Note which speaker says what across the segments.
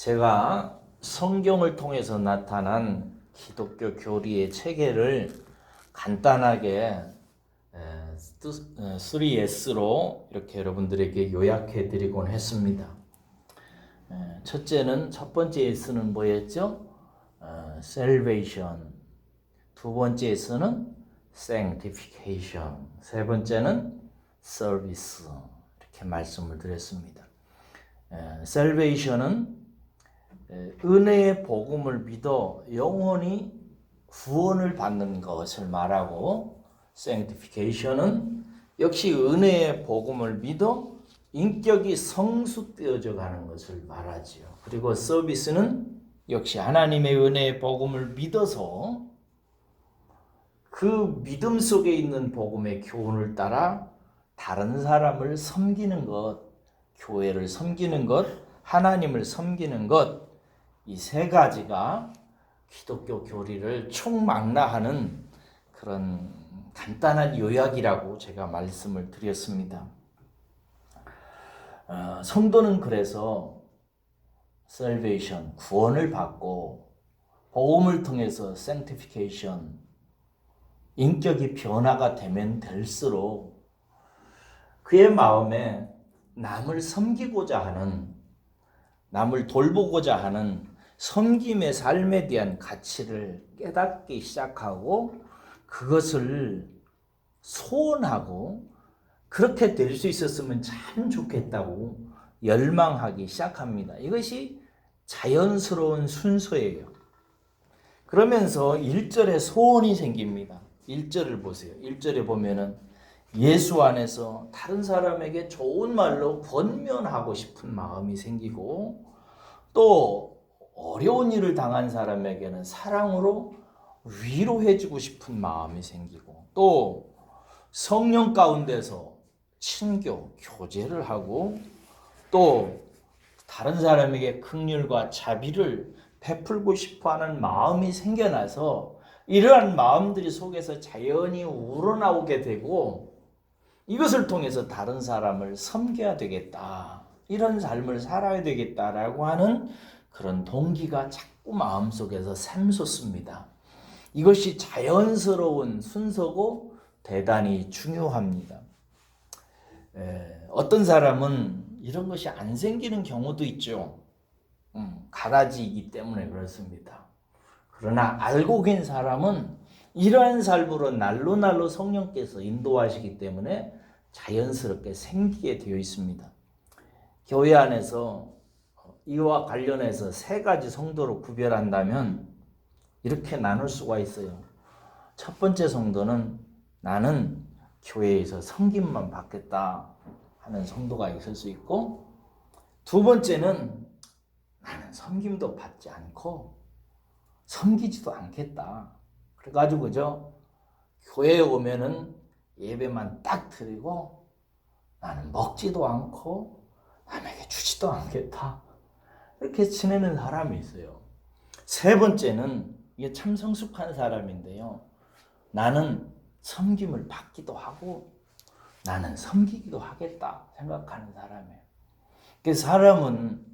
Speaker 1: 제가 성경을 통해서 나타난 기독교 교리의 체계를 간단하게 3S로 이렇게 여러분들에게 요약해 드리곤 했습니다. 첫 번째 S는 뭐였죠? Salvation. 두 번째 S는 Sanctification. 세 번째는 Service. 이렇게 말씀을 드렸습니다. Salvation은 은혜의 복음을 믿어 영원히 구원을 받는 것을 말하고, Sanctification은 역시 은혜의 복음을 믿어 인격이 성숙되어져 가는 것을 말하지요. 그리고 서비스는 역시 하나님의 은혜의 복음을 믿어서 그 믿음 속에 있는 복음의 교훈을 따라 다른 사람을 섬기는 것, 교회를 섬기는 것, 하나님을 섬기는 것, 이 세 가지가 기독교 교리를 총망라하는 그런 간단한 요약이라고 제가 말씀을 드렸습니다. 성도는 그래서 salvation, 구원을 받고, 복음을 통해서 sanctification, 인격이 변화가 되면 될수록 그의 마음에 남을 섬기고자 하는, 남을 돌보고자 하는 섬김의 삶에 대한 가치를 깨닫기 시작하고 그것을 소원하고 그렇게 될 수 있었으면 참 좋겠다고 열망하기 시작합니다. 이것이 자연스러운 순서예요. 그러면서 1절에 소원이 생깁니다. 1절을 보세요. 1절에 보면은 예수 안에서 다른 사람에게 좋은 말로 권면하고 싶은 마음이 생기고, 또 어려운 일을 당한 사람에게는 사랑으로 위로해주고 싶은 마음이 생기고, 또 성령 가운데서 친교, 교제를 하고, 또 다른 사람에게 긍휼과 자비를 베풀고 싶어하는 마음이 생겨나서 이러한 마음들이 속에서 자연히 우러나오게 되고, 이것을 통해서 다른 사람을 섬겨야 되겠다, 이런 삶을 살아야 되겠다라고 하는 그런 동기가 자꾸 마음속에서 샘솟습니다. 이것이 자연스러운 순서고 대단히 중요합니다. 어떤 사람은 이런 것이 안 생기는 경우도 있죠. 가라지이기 때문에 그렇습니다. 그러나 알고 계신 사람은 이러한 삶으로 날로 성령께서 인도하시기 때문에 자연스럽게 생기게 되어 있습니다. 교회 안에서 이와 관련해서 세 가지 성도로 구별한다면 이렇게 나눌 수가 있어요. 첫 번째 성도는 나는 교회에서 섬김만 받겠다 하는 성도가 있을 수 있고, 두 번째는 나는 섬김도 받지 않고 섬기지도 않겠다. 그래가지고 교회에 오면은 예배만 딱 드리고 나는 먹지도 않고 남에게 주지도 않겠다, 이렇게 지내는 사람이 있어요. 세 번째는, 이게 참 성숙한 사람인데요, 나는 섬김을 받기도 하고 나는 섬기기도 하겠다 생각하는 사람이에요. 그래서 사람은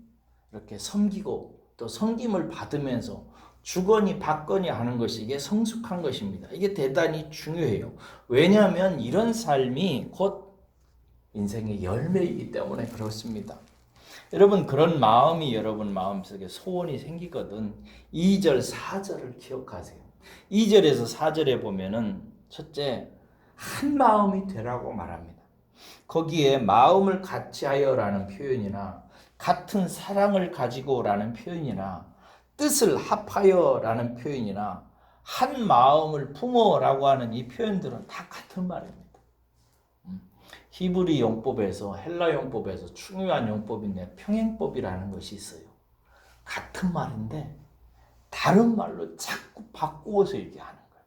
Speaker 1: 이렇게 섬기고 또 섬김을 받으면서 주거니 받거니 하는 것이 이게 성숙한 것입니다. 이게 대단히 중요해요. 왜냐하면 이런 삶이 곧 인생의 열매이기 때문에 그렇습니다. 여러분, 그런 마음이 여러분 마음속에 소원이 생기거든 2절, 4절을 기억하세요. 2절에서 4절에 보면은 첫째, 한 마음이 되라고 말합니다. 거기에 마음을 같이 하여라는 표현이나 같은 사랑을 가지고라는 표현이나 뜻을 합하여라는 표현이나 한 마음을 품어라고 하는 이 표현들은 다 같은 말입니다. 히브리 용법에서, 헬라 용법에서 중요한 용법인데 평행법이라는 것이 있어요. 같은 말인데 다른 말로 자꾸 바꾸어서 얘기하는 거예요.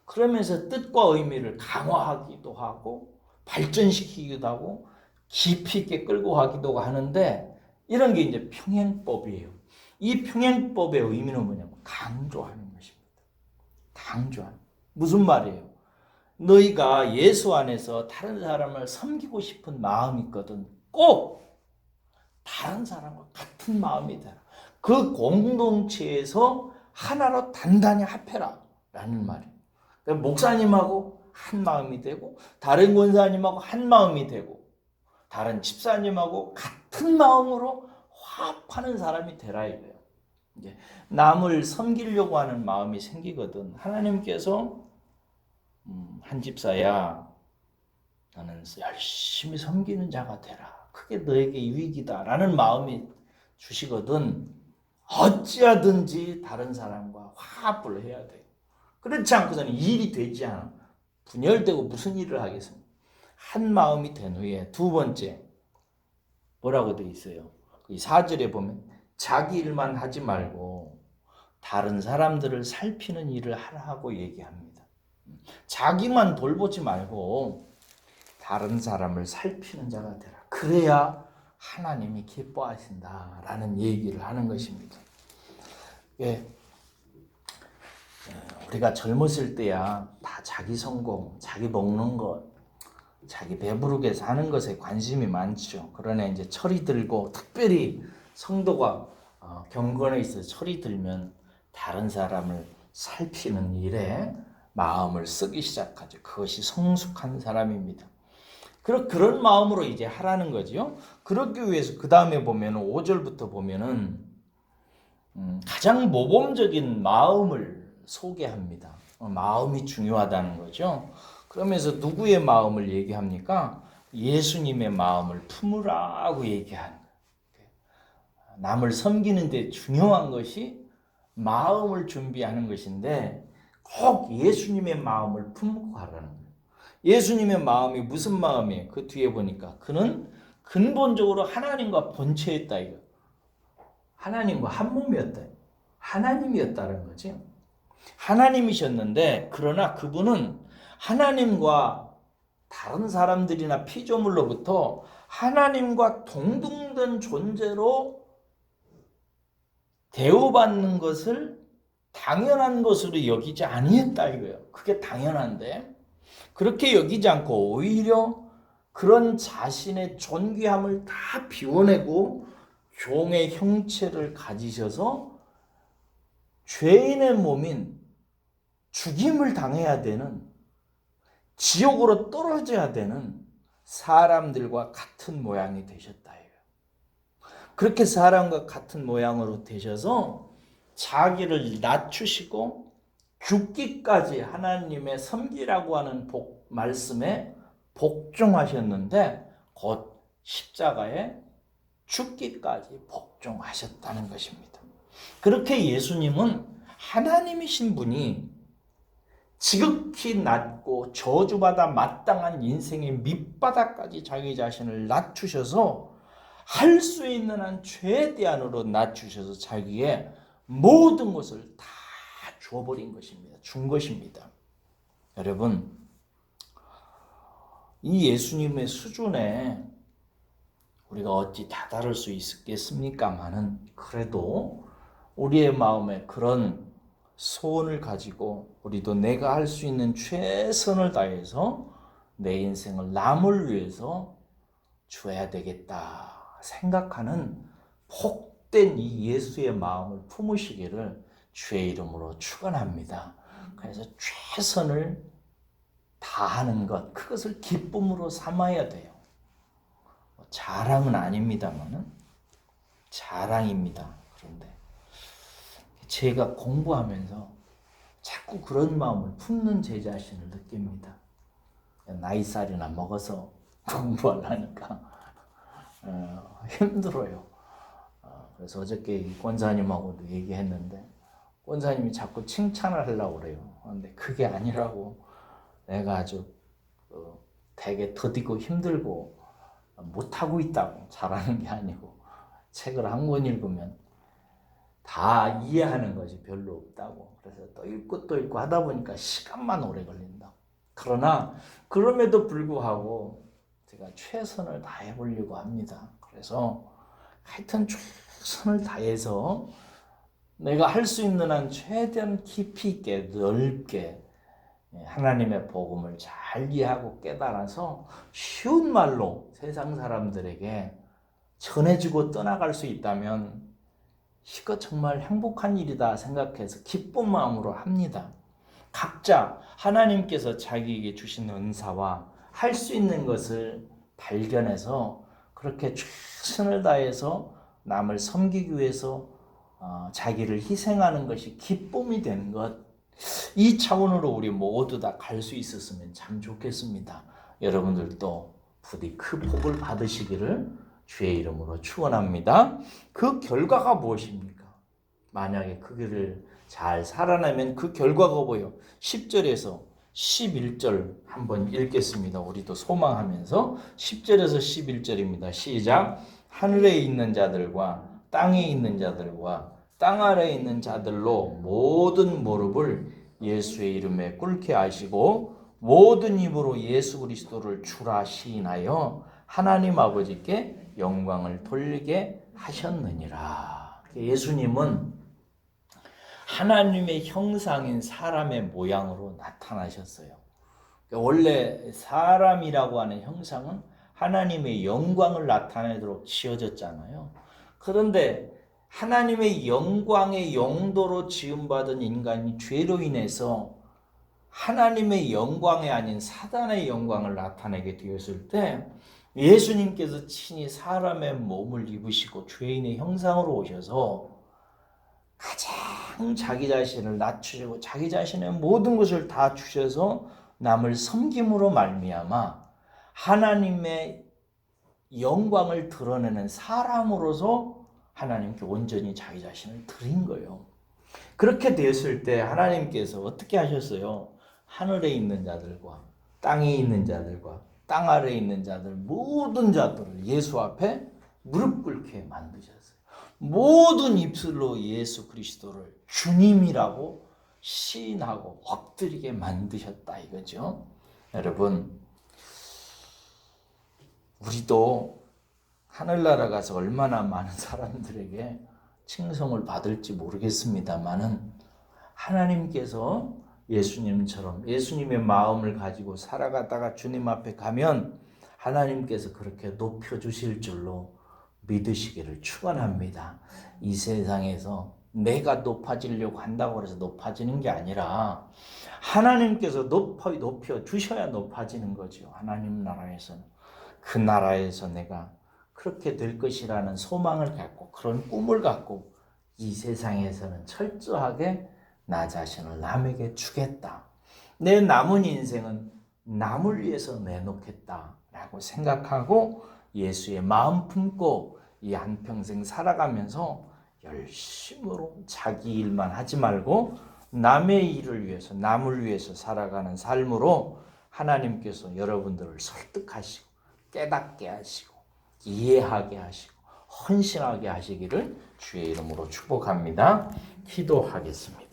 Speaker 1: 그러면서 뜻과 의미를 강화하기도 하고 발전시키기도 하고 깊이 있게 끌고 가기도 하는데, 이런 게 이제 평행법이에요. 이 평행법의 의미는 뭐냐면 강조하는 것입니다. 강조하는. 무슨 말이에요? 너희가 예수 안에서 다른 사람을 섬기고 싶은 마음이 있거든. 꼭 다른 사람과 같은 마음이 되라. 그 공동체에서 하나로 단단히 합해라 라는 말이에요. 그러니까 목사님하고 한 마음이 되고 다른 권사님하고 한 마음이 되고 다른 집사님하고 같은 마음으로 화합하는 사람이 되라 이거예요. 이제 남을 섬기려고 하는 마음이 생기거든. 하나님께서 한 집사야 너는 열심히 섬기는 자가 되라. 그게 너에게 유익이다 라는 마음이 주시거든. 어찌하든지 다른 사람과 화합을 해야 돼요. 그렇지 않고서는 일이 되지 않아. 분열되고 무슨 일을 하겠습니까? 한 마음이 된 후에 두 번째 뭐라고 되어 있어요? 4절에 보면 자기 일만 하지 말고 다른 사람들을 살피는 일을 하라고 얘기합니다. 자기만 돌보지 말고 다른 사람을 살피는 자가 되라. 그래야 하나님이 기뻐하신다라는 얘기를 하는 것입니다. 예, 우리가 젊었을 때야 다 자기 성공, 자기 먹는 것, 자기 배부르게 사는 것에 관심이 많죠. 그러나 이제 철이 들고 특별히 성도가 경건에 있어 철이 들면 다른 사람을 살피는 일에 마음을 쓰기 시작하죠. 그것이 성숙한 사람입니다. 그런 마음으로 이제 하라는 거죠. 그러기 위해서 그 다음에 보면 5절부터 보면은 가장 모범적인 마음을 소개합니다. 마음이 중요하다는 거죠. 그러면서 누구의 마음을 얘기합니까? 예수님의 마음을 품으라고 얘기하는 거예요. 남을 섬기는 데 중요한 것이 마음을 준비하는 것인데 꼭 예수님의 마음을 품고 가라는 거예요. 예수님의 마음이 무슨 마음이에요? 그 뒤에 보니까 그는 근본적으로 하나님과 본체였다 이거. 하나님과 한 몸이었다. 하나님이었다는 거죠. 하나님이셨는데 그러나 그분은 하나님과 다른 사람들이나 피조물로부터 하나님과 동등된 존재로 대우받는 것을 당연한 것으로 여기지 아니했다 이거예요. 그게 당연한데 그렇게 여기지 않고 오히려 그런 자신의 존귀함을 다 비워내고 종의 형체를 가지셔서 죄인의 몸인 죽임을 당해야 되는 지옥으로 떨어져야 되는 사람들과 같은 모양이 되셨다. 그렇게 사람과 같은 모양으로 되셔서 자기를 낮추시고 죽기까지 하나님의 섬기라고 하는 말씀에 복종하셨는데 곧 십자가에 죽기까지 복종하셨다는 것입니다. 그렇게 예수님은 하나님이신 분이 지극히 낮고 저주받아 마땅한 인생의 밑바닥까지 자기 자신을 낮추셔서 할 수 있는 한 최대한으로 낮추셔서 자기의 모든 것을 다 주어버린 것입니다. 준 것입니다. 여러분, 이 예수님의 수준에 우리가 어찌 다다를 수 있겠습니까마는 그래도 우리의 마음에 그런 소원을 가지고 우리도 내가 할 수 있는 최선을 다해서 내 인생을 남을 위해서 주어야 되겠다 생각하는 복된 이 예수의 마음을 품으시기를 주의 이름으로 축원합니다. 그래서 최선을 다하는 것, 그것을 기쁨으로 삼아야 돼요. 자랑은 아닙니다만은 자랑입니다. 그런데 제가 공부하면서 자꾸 그런 마음을 품는 제 자신을 느낍니다. 나이살이나 먹어서 공부하려니까 힘들어요. 그래서 어저께 권사님하고도 얘기했는데 권사님이 자꾸 칭찬을 하려고 그래요. 근데 그게 아니라고 내가 아주 되게 더디고 힘들고 못하고 있다고 잘하는 게 아니고 책을 한 권 읽으면 다 이해하는 것이 별로 없다고. 그래서 또 읽고 또 읽고 하다 보니까 시간만 오래 걸린다. 그러나 그럼에도 불구하고 제가 최선을 다해 보려고 합니다. 그래서 하여튼 최선을 다해서 내가 할 수 있는 한 최대한 깊이 있게 넓게 하나님의 복음을 잘 이해하고 깨달아서 쉬운 말로 세상 사람들에게 전해주고 떠나갈 수 있다면 이거 정말 행복한 일이다 생각해서 기쁜 마음으로 합니다. 각자 하나님께서 자기에게 주신 은사와 할 수 있는 것을 발견해서 그렇게 최선을 다해서 남을 섬기기 위해서 자기를 희생하는 것이 기쁨이 되는 것, 이 차원으로 우리 모두 다 갈 수 있었으면 참 좋겠습니다. 여러분들도 부디 그 복을 받으시기를 주의 이름으로 축원합니다. 그 결과가 무엇입니까? 만약에 그 길을 잘 살아내면 그 결과가 뭐예요? 10절에서 11절 한번 읽겠습니다. 우리도 소망하면서 10절에서 11절입니다. 시작. 하늘에 있는 자들과 땅에 있는 자들과 땅 아래에 있는 자들로 모든 무릎을 예수의 이름에 꿇게 하시고 모든 입으로 예수 그리스도를 주라 시인하여 하나님 아버지께 영광을 돌리게 하셨느니라. 예수님은 하나님의 형상인 사람의 모양으로 나타나셨어요. 원래 사람이라고 하는 형상은 하나님의 영광을 나타내도록 지어졌잖아요. 그런데 하나님의 영광의 용도로 지음받은 인간이 죄로 인해서 하나님의 영광이 아닌 사단의 영광을 나타내게 되었을 때 예수님께서 친히 사람의 몸을 입으시고 죄인의 형상으로 오셔서 가장 자기 자신을 낮추시고 자기 자신의 모든 것을 다 주셔서 남을 섬김으로 말미암아 하나님의 영광을 드러내는 사람으로서 하나님께 온전히 자기 자신을 드린 거예요. 그렇게 되었을 때 하나님께서 어떻게 하셨어요? 하늘에 있는 자들과 땅에 있는 자들과 땅 아래에 있는 자들 모든 자들을 예수 앞에 무릎 꿇게 만드셨어요. 모든 입술로 예수 그리스도를 주님이라고 시인하고 엎드리게 만드셨다 이거죠. 여러분, 우리도 하늘나라 가서 얼마나 많은 사람들에게 칭송을 받을지 모르겠습니다만은 하나님께서 예수님처럼 예수님의 마음을 가지고 살아가다가 주님 앞에 가면 하나님께서 그렇게 높여주실 줄로 믿으시기를 축원합니다. 이 세상에서 내가 높아지려고 한다고 해서 높아지는 게 아니라 하나님께서 높여 주셔야 높아지는 거죠. 하나님 나라에서는. 그 나라에서 내가 그렇게 될 것이라는 소망을 갖고 그런 꿈을 갖고 이 세상에서는 철저하게 나 자신을 남에게 주겠다. 내 남은 인생은 남을 위해서 내놓겠다라고 생각하고 예수의 마음 품고 이 한평생 살아가면서 열심으로 자기 일만 하지 말고 남의 일을 위해서 남을 위해서 살아가는 삶으로 하나님께서 여러분들을 설득하시고 깨닫게 하시고 이해하게 하시고 헌신하게 하시기를 주의 이름으로 축복합니다. 기도하겠습니다.